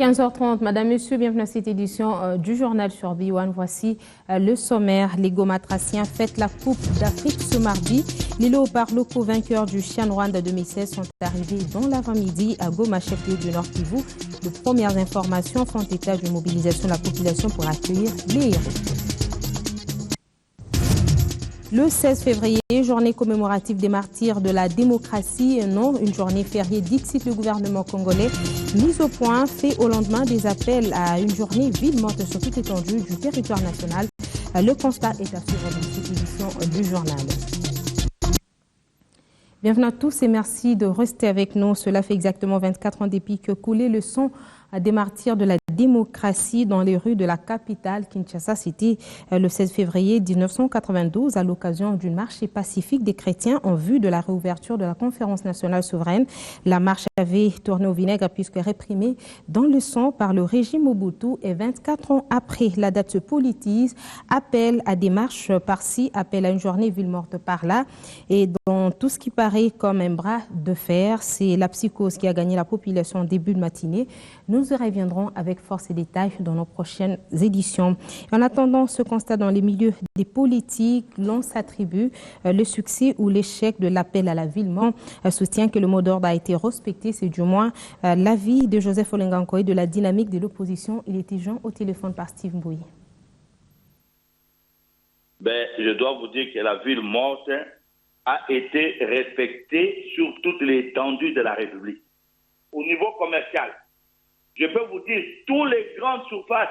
15h30, Madame, Monsieur, bienvenue à cette édition du journal sur B1. Voici le sommaire. Les Gomatraciens fêtent la Coupe d'Afrique ce mardi. Les léopards locaux vainqueurs du Chien Rwanda 2016 sont arrivés dans l'avant-midi à Goma, chef-lieu du Nord Kivu. De premières informations font état d'une mobilisation de la population pour accueillir les héros. Le 16 février, journée commémorative des martyrs de la démocratie, non une journée fériée, dixit le gouvernement congolais. Mise au point, fait au lendemain des appels à une journée ville morte sur toute l'étendue du territoire national. Le constat est à suivre dans cette édition du journal. Bienvenue à tous et merci de rester avec nous. Cela fait exactement 24 ans depuis que coulait le sang des martyrs de la démocratie dans les rues de la capitale Kinshasa. C'était le 16 février 1992 à l'occasion d'une marche pacifique des chrétiens en vue de la réouverture de la conférence nationale souveraine. La marche avait tourné au vinaigre puisque réprimée dans le sang par le régime Mobutu et 24 ans après, la date se politise, appel à des marches par-ci, appel à une journée ville morte par-là et dans tout ce qui paraît comme un bras de fer, c'est la psychose qui a gagné la population en début de matinée. Nous y reviendrons avec force et détails dans nos prochaines éditions. En attendant ce constat dans les milieux des politiques, l'on s'attribue le succès ou l'échec de l'appel à la ville morte. Soutient que le mot d'ordre a été respecté, c'est du moins l'avis de Joseph Olengankoy de la dynamique de l'opposition. Il était joint au téléphone par Steve Mbouy. Je dois vous dire que la ville morte a été respectée sur toute l'étendue de la République. Au niveau commercial, je peux vous dire, tous les grandes surfaces,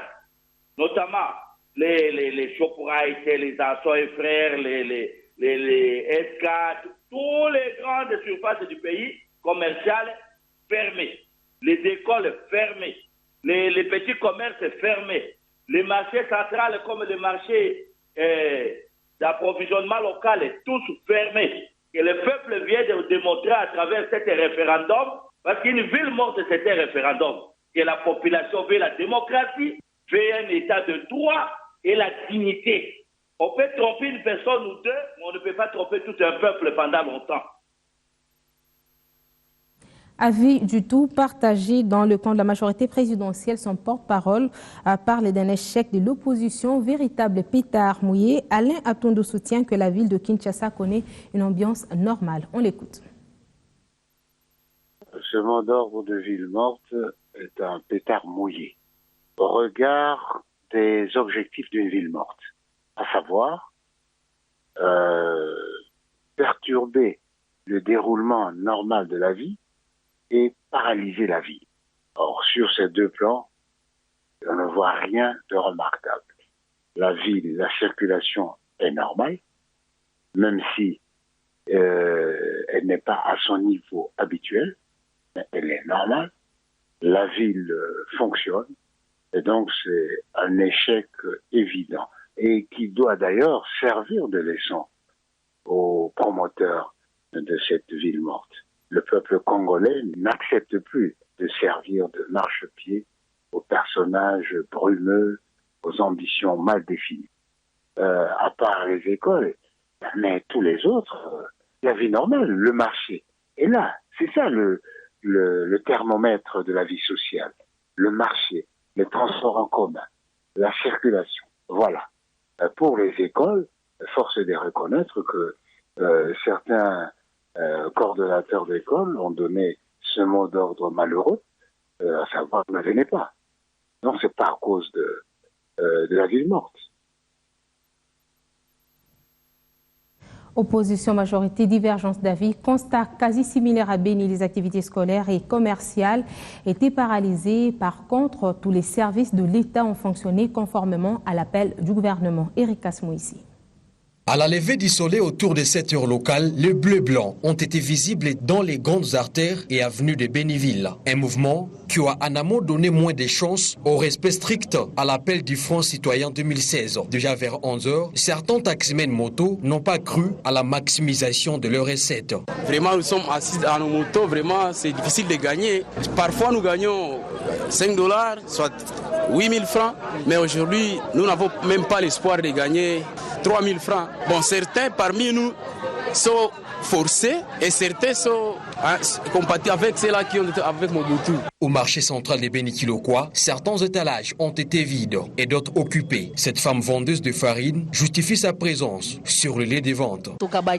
notamment les Shoprite, les Assoy et Frères, les S4, toutes les grandes surfaces du pays commerciales fermées, les écoles fermées, les petits commerces fermés, les marchés centrales comme les marchés d'approvisionnement local, tous fermés. Et le peuple vient de démontrer à travers cet référendum, parce qu'une ville morte, c'était un référendum, que la population veut la démocratie, veut un état de droit et la dignité. On peut tromper une personne ou deux, mais on ne peut pas tromper tout un peuple pendant longtemps. Avis du tout partagé dans le camp de la majorité présidentielle. Son porte-parole parle d'un échec de l'opposition, véritable pétard mouillé. Alain Atondo soutient que la ville de Kinshasa connaît une ambiance normale. On l'écoute. Ce mot d'ordre de ville morte est un pétard mouillé au regard des objectifs d'une ville morte, à savoir perturber le déroulement normal de la vie et paralyser la vie. Or, sur ces deux plans, on ne voit rien de remarquable. La ville, la circulation est normale, même si elle n'est pas à son niveau habituel, mais elle est normale. La ville fonctionne, et donc c'est un échec évident, et qui doit d'ailleurs servir de leçon aux promoteurs de cette ville morte. Le peuple congolais n'accepte plus de servir de marchepied aux personnages brumeux, aux ambitions mal définies. À part les écoles, mais tous les autres, la vie normale, le marché. Et là, c'est ça le thermomètre de la vie sociale. Le marché, les transports en commun, la circulation. Voilà. Pour les écoles, force est de reconnaître que certains coordonnateurs d'école ont donné ce mot d'ordre malheureux, à savoir ne venez pas. Non, c'est pas à cause de la ville morte. Opposition, majorité, divergence d'avis, constat quasi similaire à Béni, les activités scolaires et commerciales étaient paralysées. Par contre, tous les services de l'État ont fonctionné conformément à l'appel du gouvernement. Eric Asmo ici. À la levée du soleil autour de 7 heures locales, les bleus blancs ont été visibles dans les grandes artères et avenues de Béniville. Un mouvement qui a en amont donné moins de chances au respect strict à l'appel du Front citoyen 2016. Déjà vers 11 heures, certains taximens motos n'ont pas cru à la maximisation de leurs recettes. Vraiment, nous sommes assis dans nos motos, vraiment c'est difficile de gagner. Parfois nous gagnons $5, soit 8 000 francs, mais aujourd'hui nous n'avons même pas l'espoir de gagner 3 000 francs. Bon, certains parmi nous sont forcés et certains sont compatibles avec ceux-là qui ont été avec Mobutu. Au marché central des Bénikiloquois, certains étalages ont été vides et d'autres occupés. Cette femme vendeuse de farine justifie sa présence sur le lieu des ventes.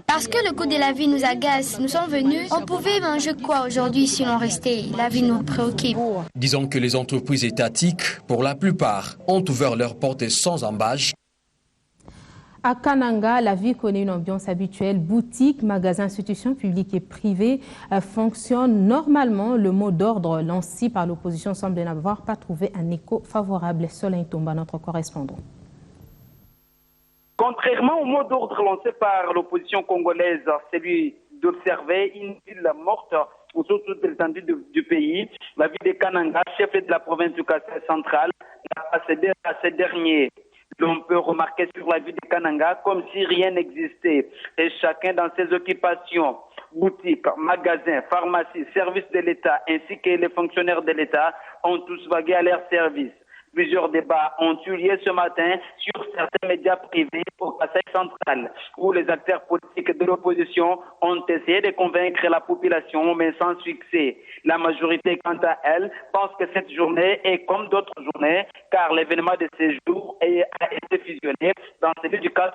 Parce que le coût de la vie nous agace. Nous sommes venus, on pouvait manger quoi aujourd'hui si l'on restait? La vie nous préoccupe. Disons que les entreprises étatiques, pour la plupart, ont ouvert leurs portes sans embâche. À Kananga, la ville connaît une ambiance habituelle. Boutiques, magasins, institutions publiques et privées fonctionnent normalement. Le mot d'ordre lancé par l'opposition semble n'avoir pas trouvé un écho favorable. Solin Tomba, notre correspondant. Contrairement au mot d'ordre lancé par l'opposition congolaise, celui d'observer une ville morte sur toute l'étendue du pays, la ville de Kananga, chef de la province du Kasaï central, n'a pas cédé à ces derniers. L'on peut remarquer sur la ville de Kananga comme si rien n'existait et chacun dans ses occupations, boutiques, magasins, pharmacies, services de l'État ainsi que les fonctionnaires de l'État ont tous vagué à leur service. Plusieurs débats ont eu lieu ce matin sur certains médias privés au Kasaï central, où les acteurs politiques de l'opposition ont essayé de convaincre la population, mais sans succès. La majorité, quant à elle, pense que cette journée est comme d'autres journées, car l'événement de ces jours a été fusionné dans celui du 4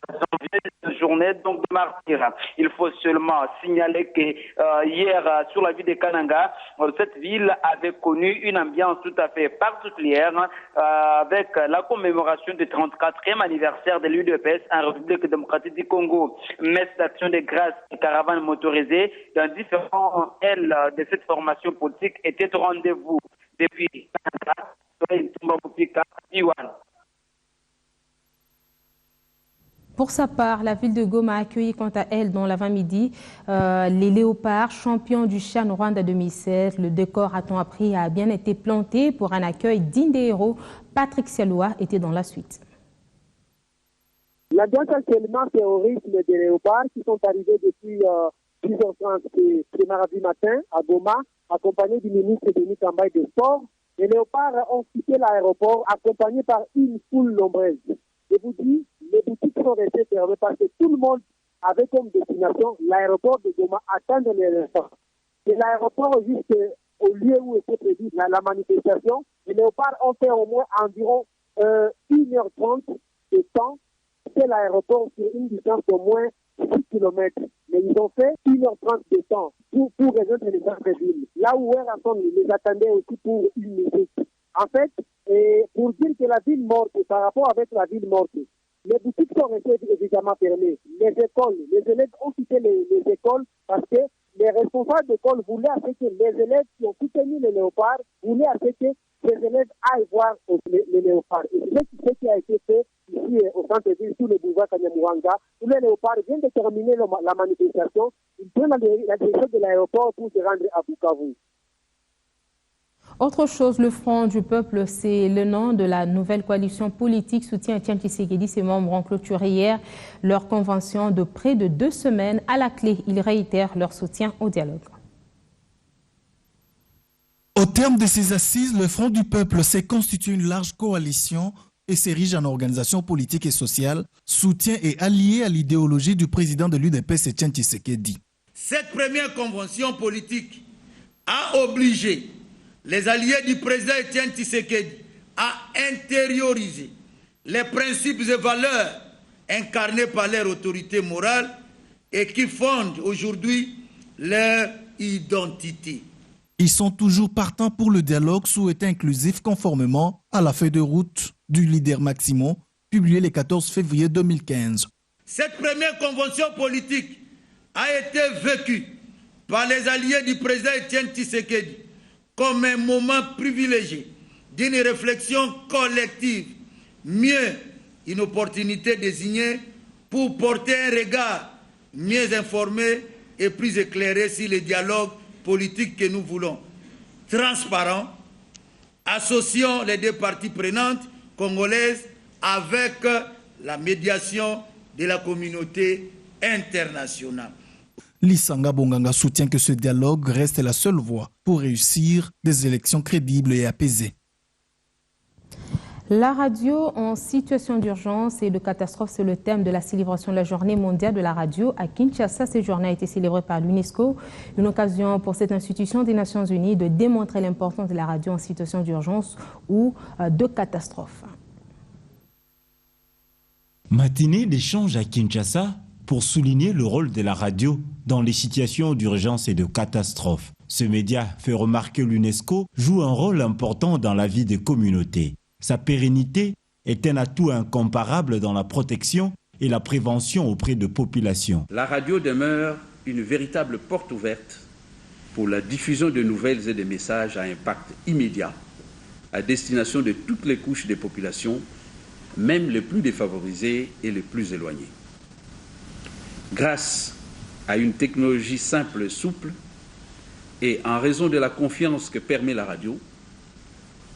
janvier, cette journée donc de martyr. Il faut seulement signaler que hier, sur la ville de Kananga, cette ville avait connu une ambiance tout à fait particulière, avec la commémoration du 34e anniversaire de l'UDPS en République démocratique du Congo. Messe d'action de grâce et caravanes motorisées dans différents ailes de cette formation politique étaient au rendez-vous. Depuis Pour sa part, la ville de Goma a accueilli quant à elle dans l'avant-midi les léopards, champions du Chan Rwanda 2016. Le décor, a-t-on appris, a bien été planté pour un accueil digne des héros. Patrick Sialoua était dans la suite. L'ambiance actuellement, c'est au rythme des léopards qui sont arrivés depuis 10h30 ce mardi matin à Goma, accompagnés du ministre Denis Kambaye des Sports. Les léopards ont quitté l'aéroport accompagnés par une foule nombreuse. Je vous dis, les boutiques sont restées fermées parce que tout le monde avait comme destination l'aéroport de Goma, attendre les léopards. De l'aéroport jusqu'au lieu où était prévue la manifestation, les léopards ont fait au moins environ 1h30 de temps. C'est l'aéroport sur une distance d'au moins 6 km. Mais ils ont fait 1h30 de temps pour rejoindre les centres-villes. Là où Erasson les attendait aussi pour une musique. En fait, pour dire que la ville morte, par rapport avec la ville morte, les boutiques sont restées évidemment fermées. Les écoles, les élèves ont quitté les écoles parce que les responsables d'école voulaient à ce que les élèves qui ont soutenu les léopards voulaient à ce que les élèves aillent voir les léopards. Et c'est ce qui a été fait ici au centre-ville, sous le boulevard Kanyamouanga, où les léopards viennent de terminer la manifestation. Ils prennent la direction de l'aéroport pour se rendre à Bukavu. Autre chose, le Front du Peuple, c'est le nom de la nouvelle coalition politique soutien Étienne Tshisekedi. Ses membres ont clôturé hier leur convention de près de 2 semaines. À la clé, ils réitèrent leur soutien au dialogue. Au terme de ces assises, le Front du Peuple s'est constitué une large coalition et s'érige en organisation politique et sociale, soutien et allié à l'idéologie du président de l'UDPS, Étienne Tshisekedi. Cette première convention politique a obligé les alliés du président Étienne Tshisekedi à intérioriser les principes et valeurs incarnés par leur autorité morale et qui fondent aujourd'hui leur identité. Ils sont toujours partants pour le dialogue souhaité inclusif conformément à la feuille de route du leader Maximo, publiée le 14 février 2015. Cette première convention politique a été vécue par les alliés du président Étienne Tshisekedi comme un moment privilégié d'une réflexion collective, mieux une opportunité désignée pour porter un regard mieux informé et plus éclairé sur les dialogues politiques que nous voulons. Transparent, associant les deux parties prenantes congolaises avec la médiation de la communauté internationale. Lisanga Bonganga soutient que ce dialogue reste la seule voie pour réussir des élections crédibles et apaisées. La radio en situation d'urgence et de catastrophe, c'est le thème de la célébration de la journée mondiale de la radio à Kinshasa. Cette journée a été célébrée par l'UNESCO, une occasion pour cette institution des Nations Unies de démontrer l'importance de la radio en situation d'urgence ou de catastrophe. Matinée d'échange à Kinshasa pour souligner le rôle de la radio dans les situations d'urgence et de catastrophe. Ce média, fait remarquer l'UNESCO, joue un rôle important dans la vie des communautés. Sa pérennité est un atout incomparable dans la protection et la prévention auprès de populations. La radio demeure une véritable porte ouverte pour la diffusion de nouvelles et de messages à impact immédiat à destination de toutes les couches des populations, même les plus défavorisées et les plus éloignées. Grâce à une technologie simple et souple, et en raison de la confiance que permet la radio,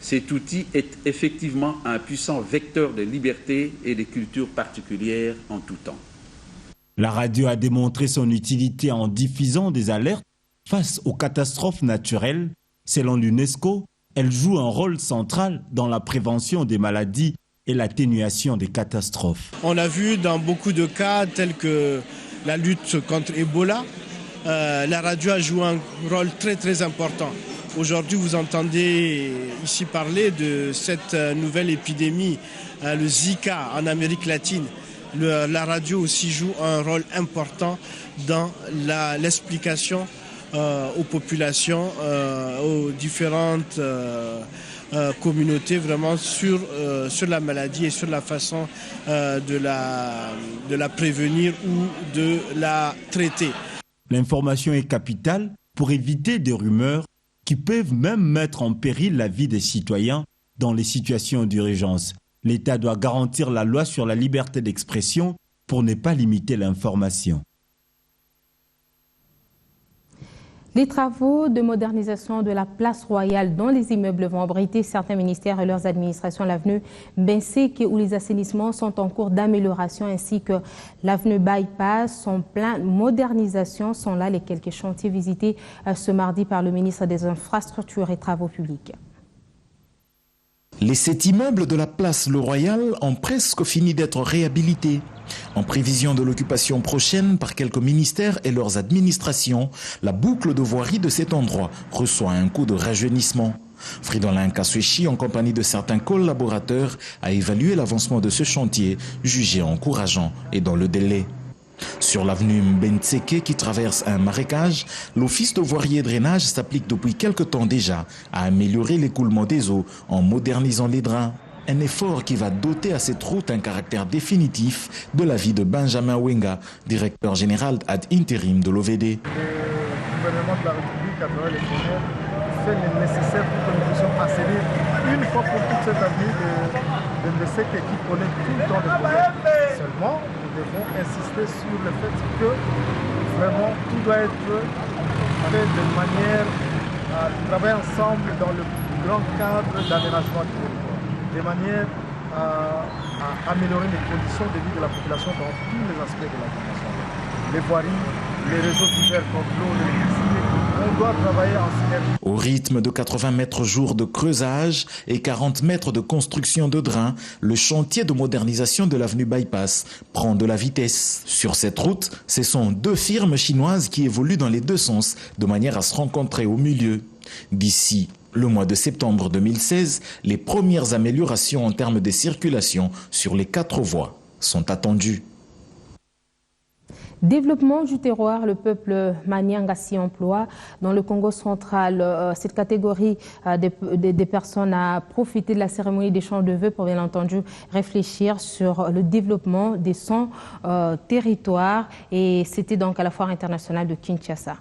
cet outil est effectivement un puissant vecteur de liberté et de culture particulière en tout temps. La radio a démontré son utilité en diffusant des alertes face aux catastrophes naturelles. Selon l'UNESCO, elle joue un rôle central dans la prévention des maladies et l'atténuation des catastrophes. On a vu dans beaucoup de cas tels que la lutte contre Ebola, la radio a joué un rôle très important. Aujourd'hui, vous entendez ici parler de cette nouvelle épidémie, le Zika en Amérique latine. La radio aussi joue un rôle important dans l'explication aux populations, aux différentes communautés, vraiment sur la maladie et sur la façon de la prévenir ou de la traiter. L'information est capitale pour éviter des rumeurs qui peuvent même mettre en péril la vie des citoyens dans les situations d'urgence. L'État doit garantir la loi sur la liberté d'expression pour ne pas limiter l'information. Les travaux de modernisation de la place royale dans les immeubles vont abriter certains ministères et leurs administrations. L'avenue Benseke où les assainissements sont en cours d'amélioration ainsi que l'avenue Bypass sont plein de modernisation. Sont là les quelques chantiers visités ce mardi par le ministre des Infrastructures et Travaux publics. Les 7 immeubles de la place Le Royal ont presque fini d'être réhabilités. En prévision de l'occupation prochaine par quelques ministères et leurs administrations, la boucle de voirie de cet endroit reçoit un coup de rajeunissement. Fridolin Kaswechi, en compagnie de certains collaborateurs, a évalué l'avancement de ce chantier, jugé encourageant et dans le délai. Sur l'avenue Mbenseke qui traverse un marécage, l'office de voirie et drainage s'applique depuis quelque temps déjà à améliorer l'écoulement des eaux en modernisant les drains. Un effort qui va doter à cette route un caractère définitif de l'avis de Benjamin Wenga, directeur général ad interim de l'OVD. Le gouvernement de la République, à travers les communes, fait le nécessaire pour que nous puissions assainir une fois pour toute cette avenue de Mbenseke qui connaît tout le temps des problèmes. Seulement, nous devons insister sur le fait que vraiment tout doit être fait de manière à travailler ensemble dans le grand cadre d'aménagement du territoire, de manière à améliorer les conditions de vie de la population dans tous les aspects de la population. Les voiries, les réseaux divers comme l'eau, l'électricité, on doit travailler en synergie. Au rythme de 80 mètres jour de creusage et 40 mètres de construction de drains, le chantier de modernisation de l'avenue Bypass prend de la vitesse. Sur cette route, ce sont 2 firmes chinoises qui évoluent dans les 2 sens de manière à se rencontrer au milieu. D'ici le mois de septembre 2016, les premières améliorations en termes de circulation sur les 4 voies sont attendues. Développement du terroir, le peuple Manyanga s'y emploie. Dans le Congo central, cette catégorie des personnes a profité de la cérémonie des chants de vœux pour bien entendu réfléchir sur le développement de son territoire. Et c'était donc à la foire internationale de Kinshasa.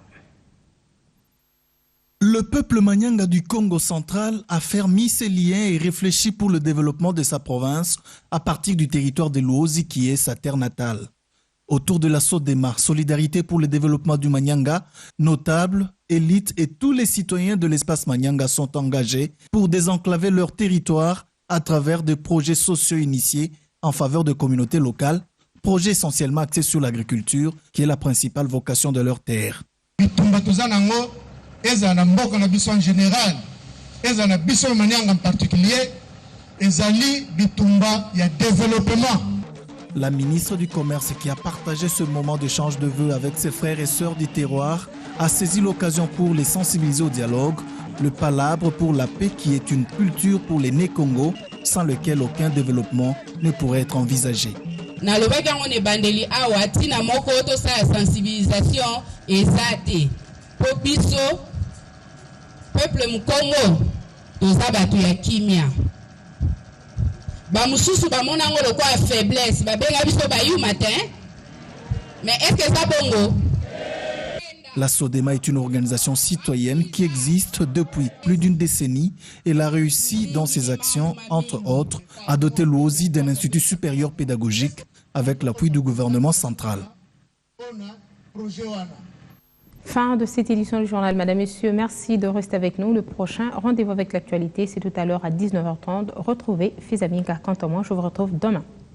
Le peuple Manyanga du Congo central a fermé ses liens et réfléchi pour le développement de sa province à partir du territoire de Luozi qui est sa terre natale. Autour de la Sodema, Solidarité pour le développement du Manyanga, notables, élites et tous les citoyens de l'espace Manyanga sont engagés pour désenclaver leur territoire à travers des projets sociaux initiés en faveur de communautés locales, projets essentiellement axés sur l'agriculture qui est la principale vocation de leur terre. En général, en particulier, ezali bitumba ya développement. La ministre du Commerce, qui a partagé ce moment d'échange de vœux avec ses frères et sœurs du terroir, a saisi l'occasion pour les sensibiliser au dialogue, le palabre pour la paix qui est une culture pour les Né-Congo, sans lequel aucun développement ne pourrait être envisagé. Nalobaki on est bandeli awa tina moko to sa sensibilisation ezate. Po biso peuple mukongo toza batu ya kimia. Ba mususu ba mona ngolo kwa faiblesse ba benga biso ba yu matin. Mais est-ce que ça bongo? La SODEMA est une organisation citoyenne qui existe depuis plus d'une décennie. Elle a réussi dans ses actions, entre autres, à doter l'OSI d'un institut supérieur pédagogique avec l'appui du gouvernement central. Fin de cette édition du journal. Madame, Messieurs, merci de rester avec nous. Le prochain rendez-vous avec l'actualité, c'est tout à l'heure à 19h30. Retrouvez Fizaminka. Quant à moi, je vous retrouve demain.